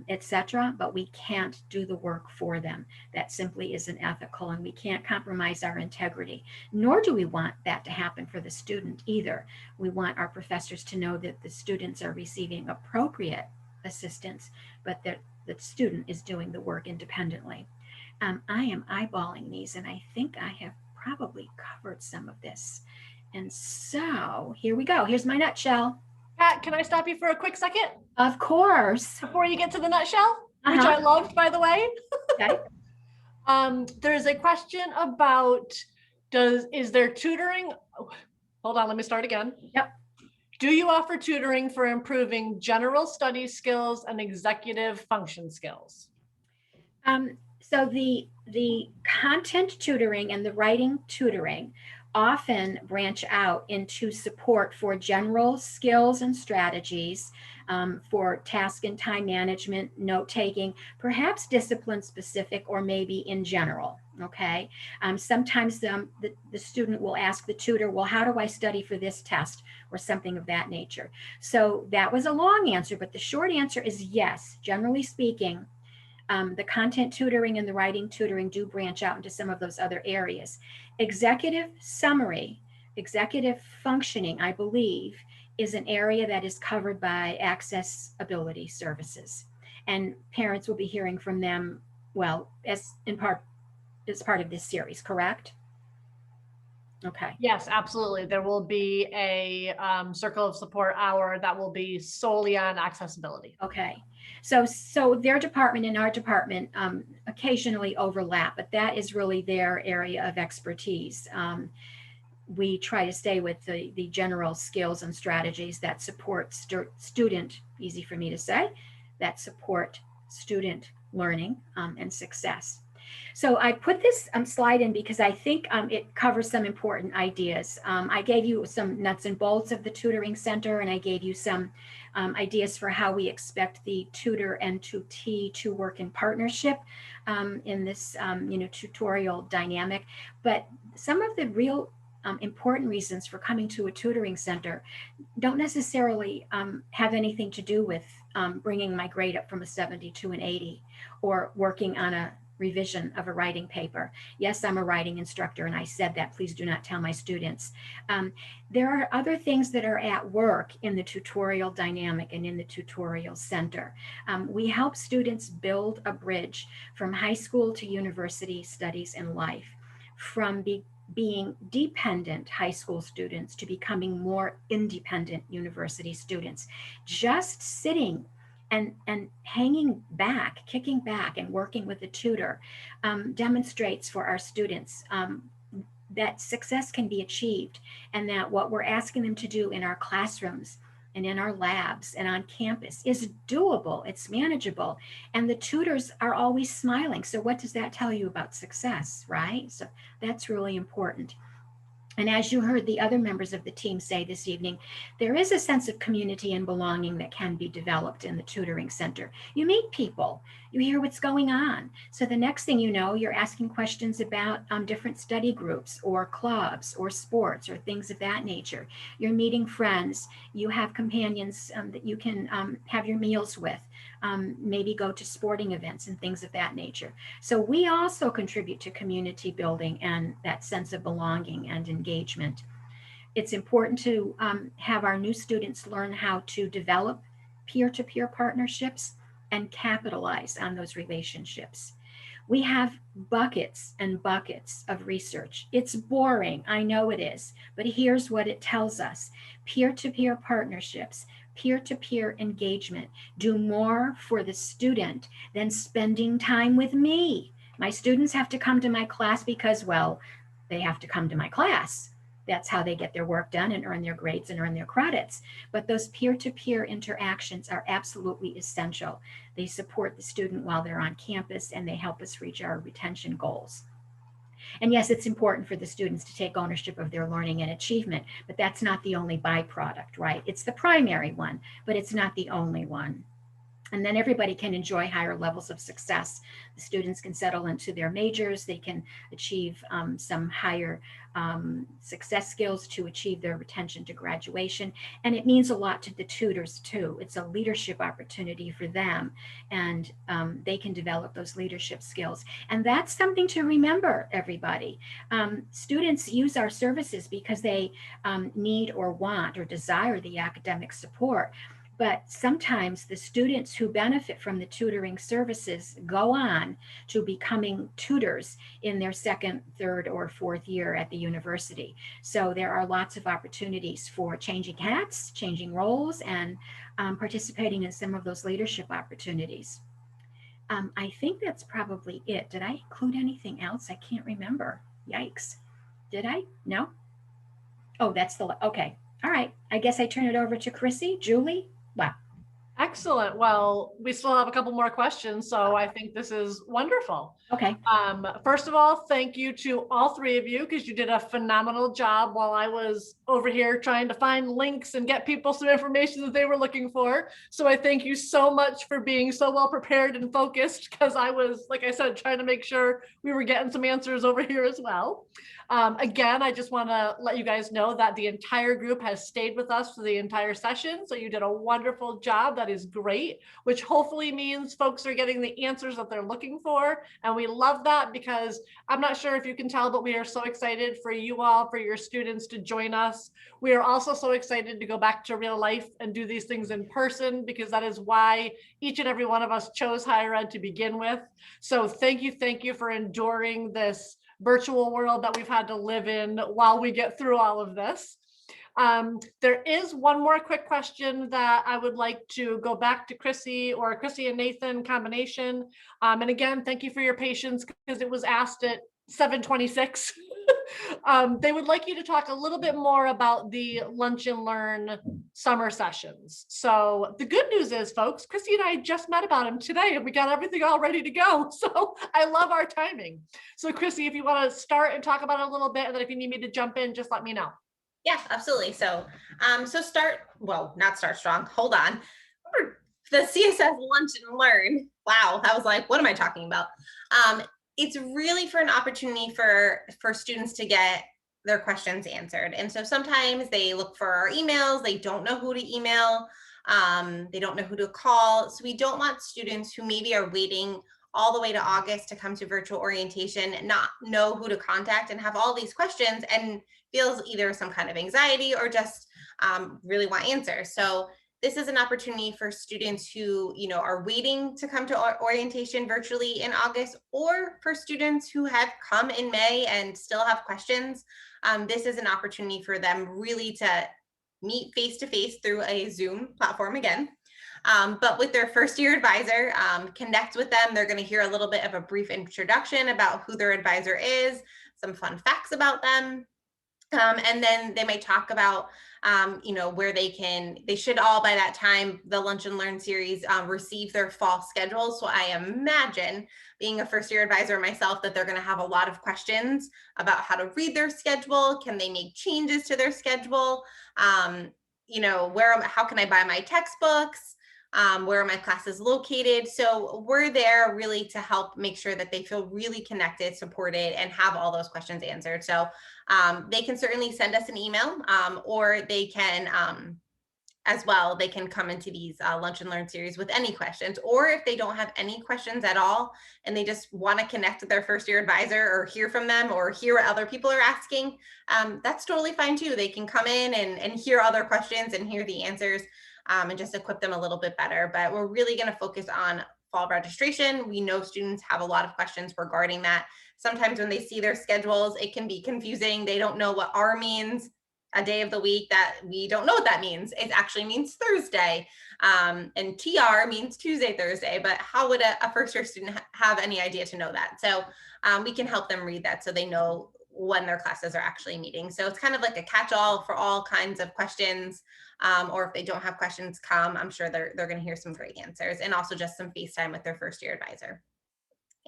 etc., but we can't do the work for them. That simply isn't ethical, and we can't compromise our integrity, nor do we want that to happen for the student either. We want our professors to know that the students are receiving appropriate assistance, but that the student is doing the work independently. I am eyeballing these, and I think I have probably covered some of this. And so here we go. Here's my nutshell. Pat, can I stop you for a quick second? Of course. Before you get to the nutshell, which I loved, by the way. Okay. There's a question about, is there tutoring? Hold on, let me start again. Yep. Do you offer tutoring for improving general study skills and executive function skills? So the content tutoring and the writing tutoring often branch out into support for general skills and strategies, for task and time management, note taking, perhaps discipline specific, or maybe in general. Okay. Sometimes the student will ask the tutor, well, how do I study for this test, or something of that nature? So that was a long answer, but the short answer is yes. Generally speaking, the content tutoring and the writing tutoring do branch out into some of those other areas. Executive summary, executive functioning, I believe, is an area that is covered by accessibility services. And parents will be hearing from them, well, as part of this series, correct? Okay. Yes, absolutely. There will be a circle of support hour that will be solely on accessibility. Okay. So their department and our department occasionally overlap, but that is really their area of expertise. We try to stay with the general skills and strategies that support student, easy for me to say, that support student learning and success. So I put this slide in because I think it covers some important ideas. I gave you some nuts and bolts of the tutoring center, and I gave you some ideas for how we expect the tutor and tutee to work in partnership in this tutorial dynamic. But some of the real important reasons for coming to a tutoring center don't necessarily have anything to do with bringing my grade up from a 70 to an 80 or working on a revision of a writing paper. Yes, I'm a writing instructor, and I said that. Please do not tell my students. There are other things that are at work in the tutorial dynamic and in the tutorial center. We help students build a bridge from high school to university studies and life, from being dependent high school students to becoming more independent university students. Just sitting and hanging back, kicking back and working with a tutor demonstrates for our students that success can be achieved, and that what we're asking them to do in our classrooms and in our labs and on campus is doable, it's manageable, and the tutors are always smiling. So what does that tell you about success, right? So that's really important. And as you heard the other members of the team say this evening, there is a sense of community and belonging that can be developed in the tutoring center. You meet people, you hear what's going on. So the next thing you know, you're asking questions about different study groups or clubs or sports or things of that nature. You're meeting friends, you have companions that you can have your meals with, maybe go to sporting events and things of that nature. So we also contribute to community building and that sense of belonging and engagement. It's important to have our new students learn how to develop peer-to-peer partnerships and capitalize on those relationships. We have buckets and buckets of research. It's boring, I know it is, but here's what it tells us. Peer-to-peer partnerships, peer-to-peer engagement do more for the student than spending time with me. My students have to come to my class because, well, they have to come to my class. That's how they get their work done and earn their grades and earn their credits. But those peer-to-peer interactions are absolutely essential. They support the student while they're on campus, and they help us reach our retention goals. And yes, it's important for the students to take ownership of their learning and achievement, but that's not the only byproduct, right? It's the primary one, but it's not the only one. And then everybody can enjoy higher levels of success. The students can settle into their majors. They can achieve some higher success skills to achieve their retention to graduation. And it means a lot to the tutors too. It's a leadership opportunity for them, and they can develop those leadership skills. And that's something to remember, everybody. Students use our services because they need or want or desire the academic support. But sometimes the students who benefit from the tutoring services go on to becoming tutors in their second, third, or fourth year at the university. So there are lots of opportunities for changing hats, changing roles, and participating in some of those leadership opportunities. I think that's probably it. Did I include anything else? I can't remember. Yikes. Did I? No? Oh, that's the, okay. All right. I guess I turn it over to Chrissy. Julie? Wow. Excellent. Well, we still have a couple more questions, so I think this is wonderful. Okay. First of all, thank you to all three of you, because you did a phenomenal job while I was over here trying to find links and get people some information that they were looking for. So I thank you so much for being so well prepared and focused, because I was, like I said, trying to make sure we were getting some answers over here as well. Again, I just want to let you guys know that the entire group has stayed with us for the entire session. So you did a wonderful job. That is great, which hopefully means folks are getting the answers that they're looking for. And we love that, because I'm not sure if you can tell, but we are so excited for you all, for your students to join us. We are also so excited to go back to real life and do these things in person, because that is why each and every one of us chose higher ed to begin with. So thank you for enduring this virtual world that we've had to live in while we get through all of this. There is one more quick question that I would like to go back to Chrissy, or Chrissy and Nathan combination. And again, thank you for your patience, because it was asked at 7:26. They would like you to talk a little bit more about the Lunch and Learn summer sessions. So the good news is, folks, Chrissy and I just met about them today, and we got everything all ready to go. So I love our timing. So Chrissy, if you want to start and talk about it a little bit, and then if you need me to jump in, just let me know. Yeah, absolutely. So, not start strong. Hold on. The CSS Lunch and Learn. Wow, I was like, what am I talking about? It's really for an opportunity for students to get their questions answered. And so sometimes they look for our emails. They don't know who to email. They don't know who to call. So we don't want students who maybe are waiting all the way to August to come to virtual orientation, not know who to contact and have all these questions and feels either some kind of anxiety or just really want answers. So this is an opportunity for students who, are waiting to come to orientation virtually in August, or for students who have come in May and still have questions. This is an opportunity for them really to meet face-to-face through a Zoom platform again. But with their first year advisor, connect with them. They're going to hear a little bit of a brief introduction about who their advisor is, some fun facts about them. And then they might talk about, where they should all by that time, the Lunch and Learn series, receive their fall schedule. So I imagine, being a first year advisor myself, that they're going to have a lot of questions about how to read their schedule. Can they make changes to their schedule? How can I buy my textbooks? Where are my classes located? So we're there really to help make sure that they feel really connected, supported, and have all those questions answered. So they can certainly send us an email, or they can as well, they can come into these Lunch and Learn series with any questions, or if they don't have any questions at all and they just want to connect with their first year advisor or hear from them or hear what other people are asking, that's totally fine too. They can come in and hear other questions and hear the answers, and just equip them a little bit better. But we're really going to focus on fall registration. We know students have a lot of questions regarding that. Sometimes when they see their schedules, it can be confusing. They don't know what R means, a day of the week that we don't know what that means. It actually means Thursday, and TR means Tuesday, Thursday, but how would a first year student have any idea to know that? So we can help them read that so they know when their classes are actually meeting. So it's kind of like a catch-all for all kinds of questions, or if they don't have questions, I'm sure they're going to hear some great answers, and also just some FaceTime with their first year advisor,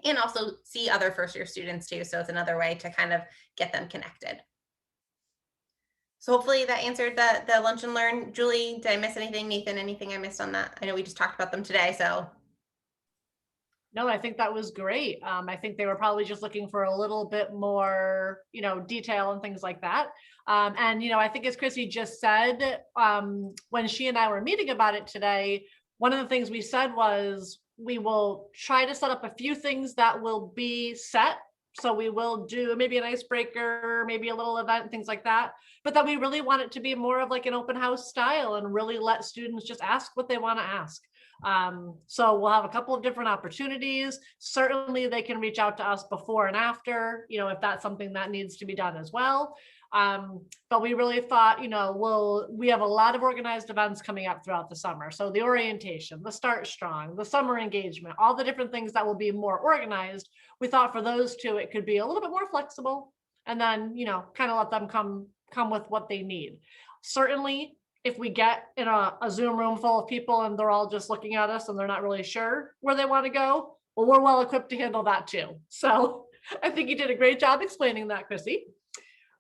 and also see other first year students too. So it's another way to kind of get them connected. So hopefully that answered the Lunch and Learn. Julie, did I miss anything? Nathan, anything I missed on that? I know we just talked about them today, so. No, I think that was great. I think they were probably just looking for a little bit more, detail and things like that. I think as Chrissy just said, when she and I were meeting about it today, one of the things we said was we will try to set up a few things that will be set. So we will do maybe an icebreaker, maybe a little event, things like that, but that we really want it to be more of like an open house style and really let students just ask what they want to ask. So we'll have a couple of different opportunities. Certainly they can reach out to us before and after, if that's something that needs to be done as well. But we really thought, we have a lot of organized events coming up throughout the summer. So the orientation, the Start Strong, the summer engagement, all the different things that will be more organized. We thought for those two, it could be a little bit more flexible, and then, kind of let them come with what they need. Certainly, if we get in a Zoom room full of people and they're all just looking at us and they're not really sure where they want to go, well, we're well equipped to handle that too. So I think you did a great job explaining that, Chrissy.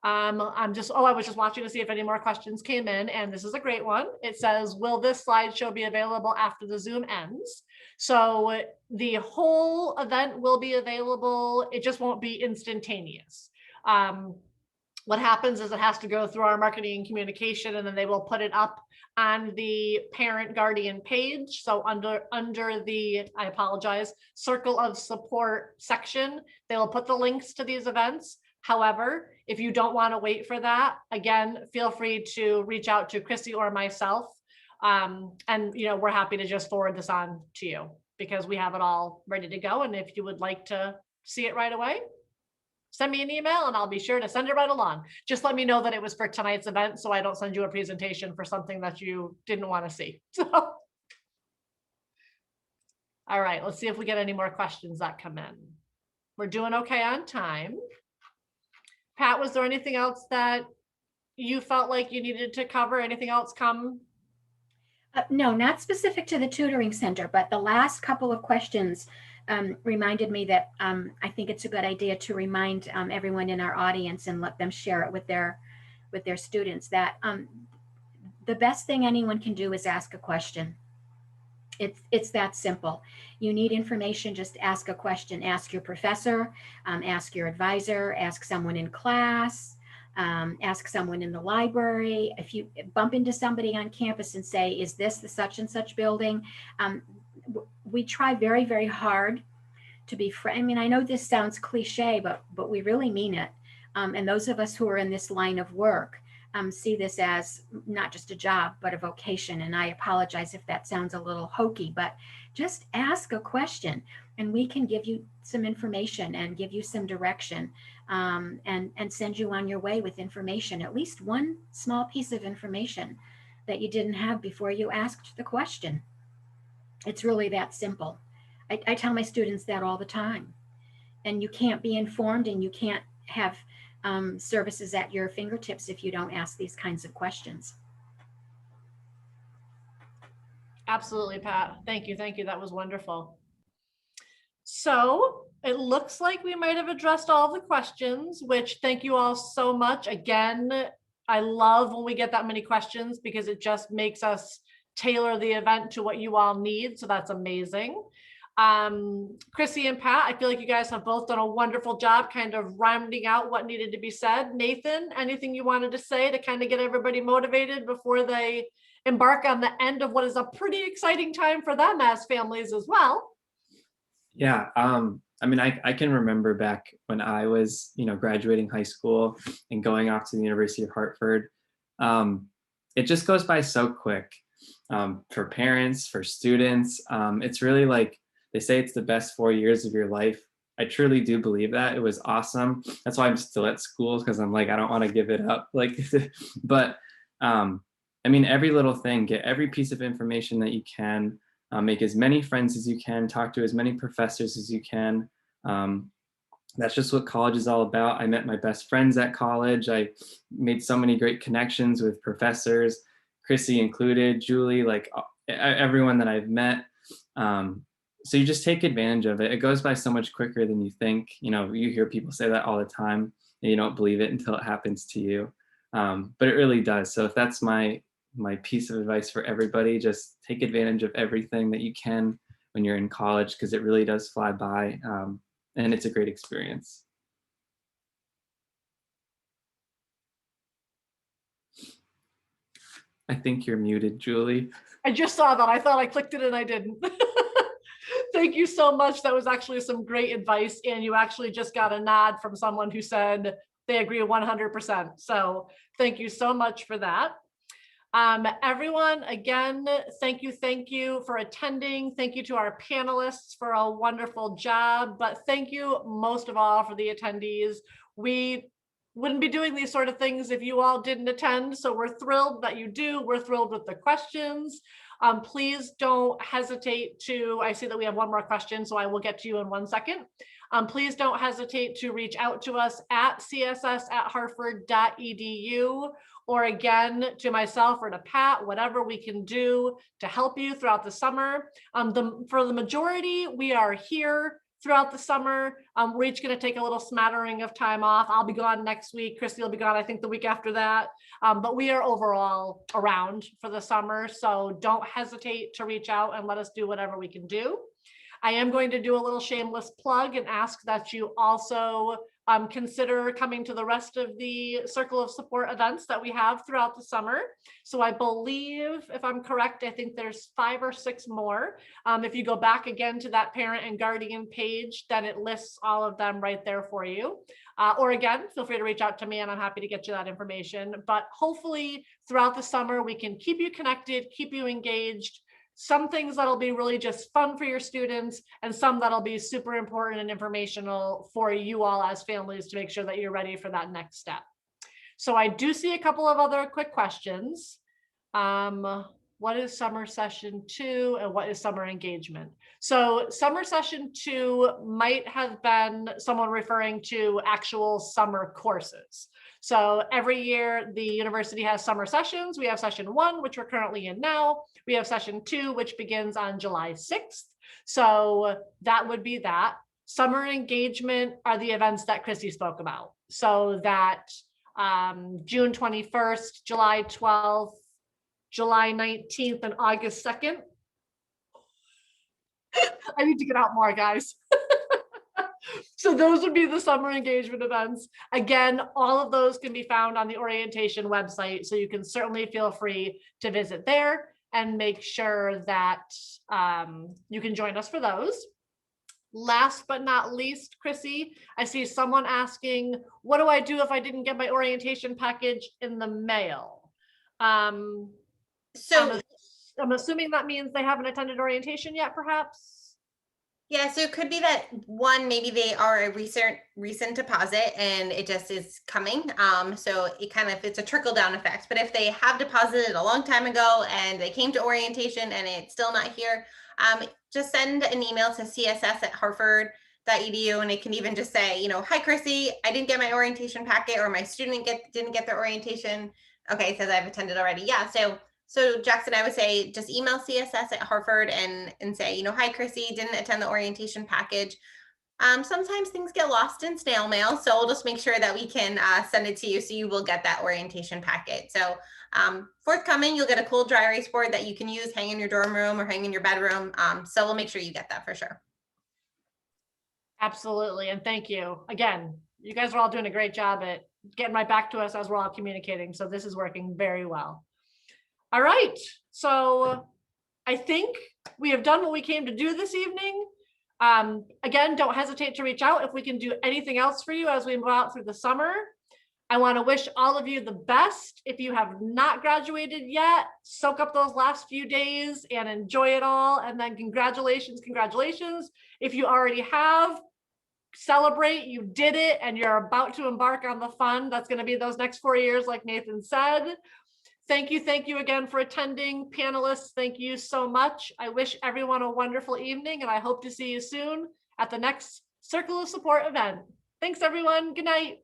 I was just watching to see if any more questions came in, and this is a great one. It says, will this slideshow be available after the Zoom ends? So the whole event will be available. It just won't be instantaneous. What happens is it has to go through our marketing and communication, and then they will put it up on the parent guardian page. So under the, I apologize, circle of support section, they will put the links to these events. However, if you don't want to wait for that, again, feel free to reach out to Chrissy or myself. We're happy to just forward this on to you because we have it all ready to go. And if you would like to see it right away, send me an email and I'll be sure to send it right along. Just let me know that it was for tonight's event so I don't send you a presentation for something that you didn't want to see. So, all right, let's see if we get any more questions that come in. We're doing okay on time. Pat, was there anything else that you felt like you needed to cover? Anything else come? No, not specific to the tutoring center, but the last couple of questions reminded me that I think it's a good idea to remind everyone in our audience and let them share it with their students that the best thing anyone can do is ask a question. It's that simple. You need information, just ask a question. Ask your professor, ask your advisor, ask someone in class, ask someone in the library. If you bump into somebody on campus and say, is this the such and such building? We try very, very hard to be friendly. I mean, I know this sounds cliche, but we really mean it. And those of us who are in this line of work see this as not just a job, but a vocation. And I apologize if that sounds a little hokey, but just ask a question and we can give you some information and give you some direction, and send you on your way with information, at least one small piece of information that you didn't have before you asked the question. It's really that simple. I tell my students that all the time. And you can't be informed and you can't have services at your fingertips if you don't ask these kinds of questions. Absolutely, Pat. Thank you. Thank you. That was wonderful. So it looks like we might have addressed all the questions, which thank you all so much. Again, I love when we get that many questions because it just makes us tailor the event to what you all need. So that's amazing. Chrissy and Pat, I feel like you guys have both done a wonderful job kind of rounding out what needed to be said. Nathan, anything you wanted to say to kind of get everybody motivated before they embark on the end of what is a pretty exciting time for them as families as well? Yeah, I mean, I can remember back when I was, graduating high school and going off to the University of Hartford. It just goes by so quick for parents, for students. It's really like they say it's the best 4 years of your life. I truly do believe that. It was awesome. That's why I'm still at school, because I'm like, I don't want to give it up. But I mean, every little thing, get every piece of information that you can. Make as many friends as you can, talk to as many professors as you can. That's just what college is all about. I met my best friends at college. I made so many great connections with professors, Chrissy included, Julie, like everyone that I've met. So you just take advantage of it. It goes by so much quicker than you think. You hear people say that all the time and you don't believe it until it happens to you. But it really does. So if that's my piece of advice for everybody, just take advantage of everything that you can when you're in college, because it really does fly by, and it's a great experience. I think you're muted, Julie. I just saw that. I thought I clicked it and I didn't. Thank you so much. That was actually some great advice. And you actually just got a nod from someone who said they agree 100%. So thank you so much for that. Everyone, again, thank you for attending. Thank you to our panelists for a wonderful job, but thank you most of all for the attendees. We wouldn't be doing these sort of things if you all didn't attend. So we're thrilled that you do. We're thrilled with the questions. Please don't hesitate to, I see that we have one more question, so I will get to you in 1 second. Please don't hesitate to reach out to us at css@hartford.edu, or again, to myself or to Pat, whatever we can do to help you throughout the summer. For the majority, we are here throughout the summer. We're each going to take a little smattering of time off. I'll be gone next week. Christy will be gone, I think, the week after that. But we are overall around for the summer. So don't hesitate to reach out and let us do whatever we can do. I am going to do a little shameless plug and ask that you also consider coming to the rest of the Circle of Support events that we have throughout the summer. So I believe, if I'm correct, I think there's 5 or 6 more. If you go back again to that parent and guardian page, then it lists all of them right there for you. Or again, feel free to reach out to me and I'm happy to get you that information. But hopefully throughout the summer, we can keep you connected, keep you engaged. Some things that'll be really just fun for your students, and some that'll be super important and informational for you all as families to make sure that you're ready for that next step. So I do see a couple of other quick questions. What is summer session 2 and what is summer engagement? So summer session 2 might have been someone referring to actual summer courses. So every year the university has summer sessions. We have session 1, which we're currently in now. We have session 2, which begins on July 6th. So that would be that. Summer engagement are the events that Chrissy spoke about. So that June 21st, July 12th, July 19th, and August 2nd. I need to get out more, guys. So those would be the summer engagement events. Again, all of those can be found on the orientation website. So you can certainly feel free to visit there and make sure that you can join us for those. Last but not least, Chrissy, I see someone asking, what do I do if I didn't get my orientation package in the mail? So I'm assuming that means they haven't attended orientation yet, perhaps? yeah, so it could be that one, maybe they are a recent deposit and it just is coming. So it kind of, it's a trickle down effect. But if they have deposited a long time ago and they came to orientation and it's still not here, just send an email to css@hartford.edu, and it can even just say, hi Chrissy, I didn't get my orientation packet, or my student didn't get their orientation. Okay, it says I've attended already. Yeah, so Jackson, I would say just email css@hartford and say, hi Chrissy, didn't attend the orientation package. Sometimes things get lost in snail mail, so we'll just make sure that we can send it to you, so you will get that orientation packet. So forthcoming, you'll get a cool dry erase board that you can use, hang in your dorm room or hang in your bedroom. So we'll make sure you get that for sure. Absolutely. And thank you. Again, you guys are all doing a great job at getting right back to us as we're all communicating. So this is working very well. All right. So I think we have done what we came to do this evening. Again, don't hesitate to reach out if we can do anything else for you as we move out through the summer. I want to wish all of you the best. If you have not graduated yet, soak up those last few days and enjoy it all. And then congratulations, congratulations. If you already have, celebrate, you did it, and you're about to embark on the fun that's going to be those next 4 years, like Nathan said. Thank you again for attending. Panelists, thank you so much. I wish everyone a wonderful evening, and I hope to see you soon at the next Circle of Support event. Thanks, everyone. Good night.